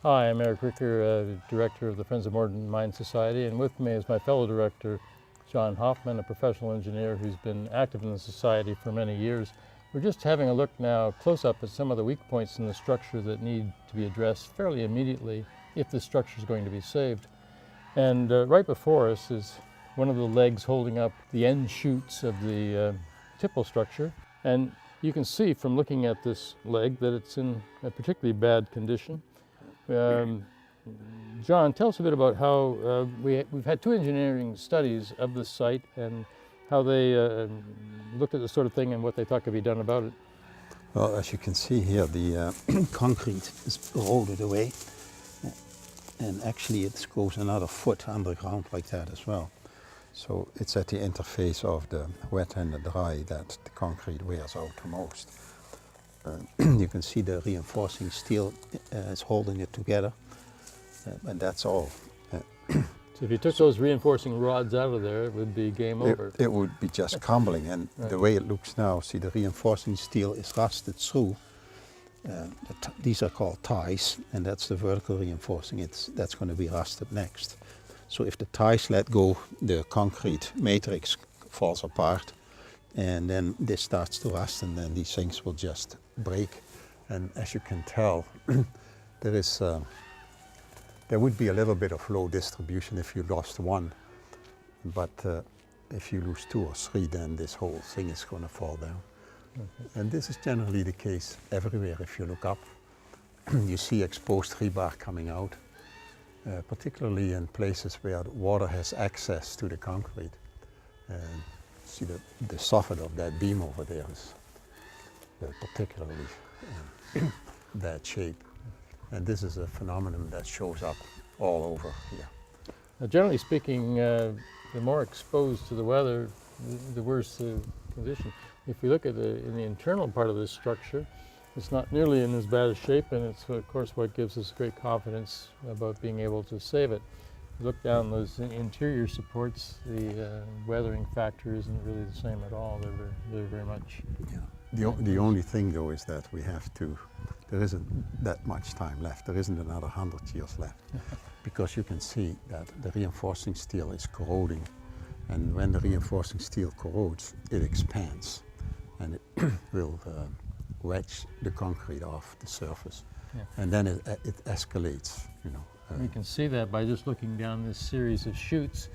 Hi, I'm Eric Ricker, Director of the Friends of Morden Mine Society, and with me is my fellow director, John Hofman, a professional engineer who's been active in the Society for many years. We're just having a look now close up at some of the weak points in the structure that need to be addressed fairly immediately if the structure is going to be saved. And right before us is one of the legs holding up the end shoots of the Tipple structure. And you can see from looking at this leg that it's in a particularly bad condition. John, tell us a bit about how we've had two engineering studies of the site and how they looked at the sort of thing and what they thought could be done about it. Well, as you can see here, the concrete is eroded away, and actually it goes another foot underground like that as well. So it's at the interface of the wet and the dry that the concrete wears out the most. You can see the reinforcing steel is holding it together, and that's all. So if you took those reinforcing rods out of there, it would be game over. It would be just crumbling, and right. The way it looks now, see, the reinforcing steel is rusted through. These are called ties, and that's the vertical reinforcing. That's going to be rusted next. So if the ties let go, the concrete matrix falls apart, and then this starts to rust, and then these things will just break. And as you can tell, there would be a little bit of low distribution if you lost one, but if you lose two or three, then this whole thing is going to fall down. Okay. And this is generally the case everywhere. If you look up, you see exposed rebar coming out, particularly in places where water has access to the concrete. See the soffit of that beam over there is particularly bad shape. And this is a phenomenon that shows up all over here. Now, generally speaking, the more exposed to the weather, the worse the condition. If we look at in the internal part of this structure, it's not nearly in as bad a shape, and it's of course what gives us great confidence about being able to save it. Look down those interior supports, the weathering factor isn't really the same at all. They're very much. Yeah. The only thing though is that there isn't that much time left. There isn't another 100 years left, because you can see that the reinforcing steel is corroding, and when the reinforcing steel corrodes, it expands, and it will wedge the concrete off the surface, and then it escalates. You can see that by just looking down this series of chutes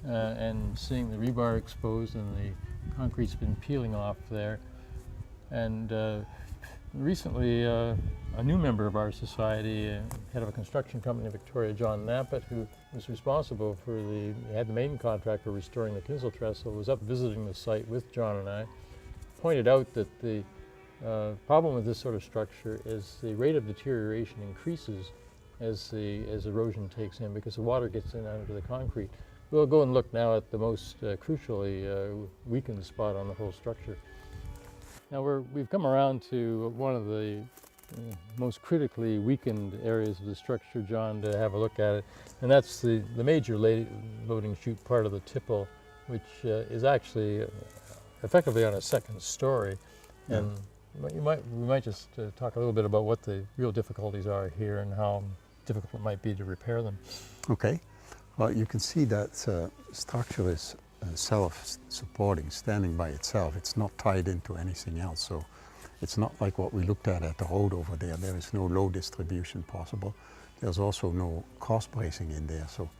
and seeing the rebar exposed and the concrete's been peeling off there. And recently, a new member of our society, head of a construction company in Victoria, John Nappett, who was responsible for had the main contract for restoring the Kinsel Trestle, was up visiting the site with John and I, pointed out that the problem with this sort of structure is the rate of deterioration increases as erosion takes in, because the water gets in under the concrete. We'll go and look now at the most crucially weakened spot on the whole structure. Now we've come around to one of the most critically weakened areas of the structure, John, to have a look at it, and that's the major loading chute part of the Tipple, which is actually effectively on a second story. And we might just talk a little bit about what the real difficulties are here and how difficult it might be to repair them. Okay. Well, you can see that structure is self-supporting, standing by itself. It's not tied into anything else. So it's not like what we looked at the road over there. There is no low distribution possible. There's also no cross bracing in there. So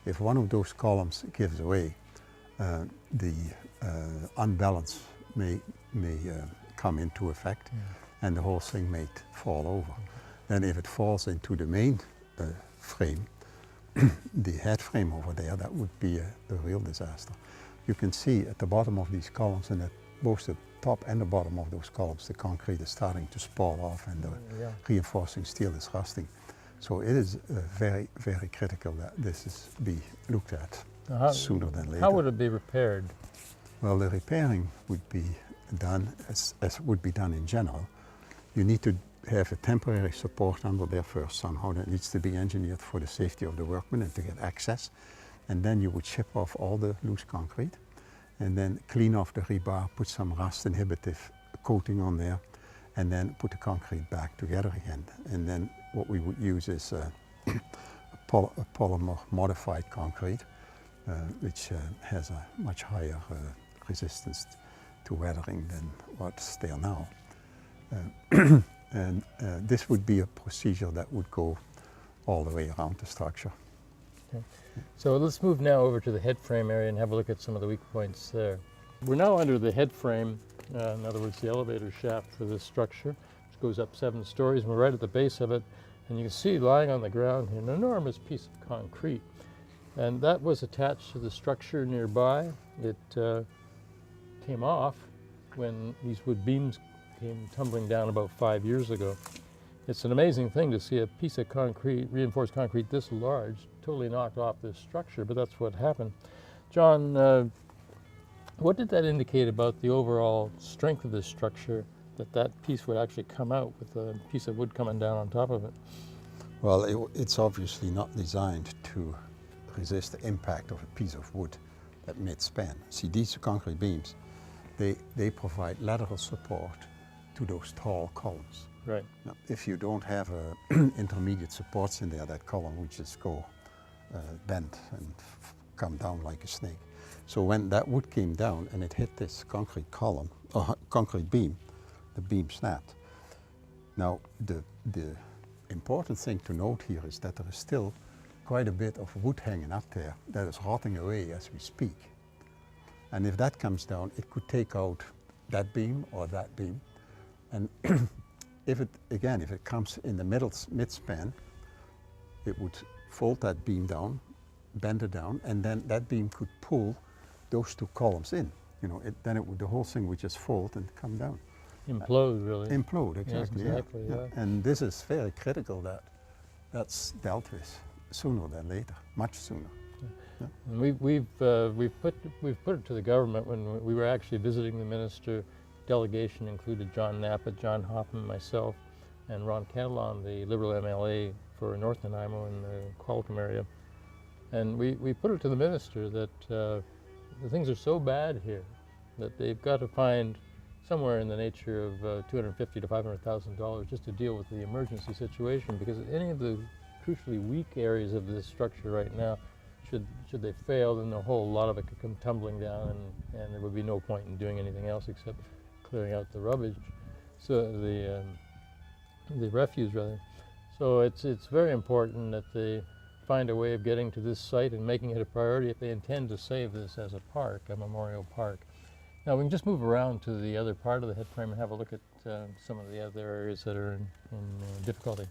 if one of those columns gives away, the unbalance may come into effect, and the whole thing may fall over. And if it falls into the main frame, the head frame over there, that would be a real disaster. You can see at the bottom of these columns, and at both the top and the bottom of those columns, the concrete is starting to spall off, and the reinforcing steel is rusting. So it is very, very critical that this be looked at sooner than later. How would it be repaired? Well, the repairing would be done as would be done in general. You need to have a temporary support under there first somehow. That needs to be engineered for the safety of the workmen and to get access. And then you would chip off all the loose concrete and then clean off the rebar, put some rust inhibitive coating on there, and then put the concrete back together again. And then what we would use is a polymer modified concrete, which has a much higher resistance to weathering than what's there now. And this would be a procedure that would go all the way around the structure. Okay. So let's move now over to the head frame area and have a look at some of the weak points there. We're now under the head frame, in other words, the elevator shaft for this structure, which goes up 7 stories. And we're right at the base of it, and you can see lying on the ground here an enormous piece of concrete. And that was attached to the structure nearby. It came off when these wood beams came tumbling down about 5 years ago. It's an amazing thing to see a piece of concrete, reinforced concrete this large, totally knocked off this structure, but that's what happened. John, what did that indicate about the overall strength of this structure, that that piece would actually come out with a piece of wood coming down on top of it? Well, it's obviously not designed to resist the impact of a piece of wood at mid-span. See, these concrete beams, they provide lateral support to those tall columns. Right. Now, if you don't have intermediate supports in there, that column would just go bend and come down like a snake. So when that wood came down and it hit this concrete column, or concrete beam, the beam snapped. Now, the important thing to note here is that there is still quite a bit of wood hanging up there that is rotting away as we speak. And if that comes down, it could take out that beam or that beam. And if it comes in the mid-span, it would fold that beam down, bend it down, and then that beam could pull those 2 columns in. You know, the whole thing would just fold and come down. Implode, really. Implode, exactly. Yes, exactly, yeah. And this is very critical that that's dealt with sooner than later, much sooner. Yeah. And we've put it to the government when we were actually visiting the minister. Delegation included John Knapp, John Hofman, myself, and Ron Catalan, the Liberal MLA for North Nanaimo in the Qualicum area. And we put it to the minister that the things are so bad here that they've got to find somewhere in the nature of $250,000 to $500,000 just to deal with the emergency situation, because any of the crucially weak areas of this structure right now, should they fail, then a whole lot of it could come tumbling down, and there would be no point in doing anything else except clearing out the rubbish, so the refuse rather. So it's very important that they find a way of getting to this site and making it a priority if they intend to save this as a park, a memorial park. Now we can just move around to the other part of the head frame and have a look at some of the other areas that are in difficulty.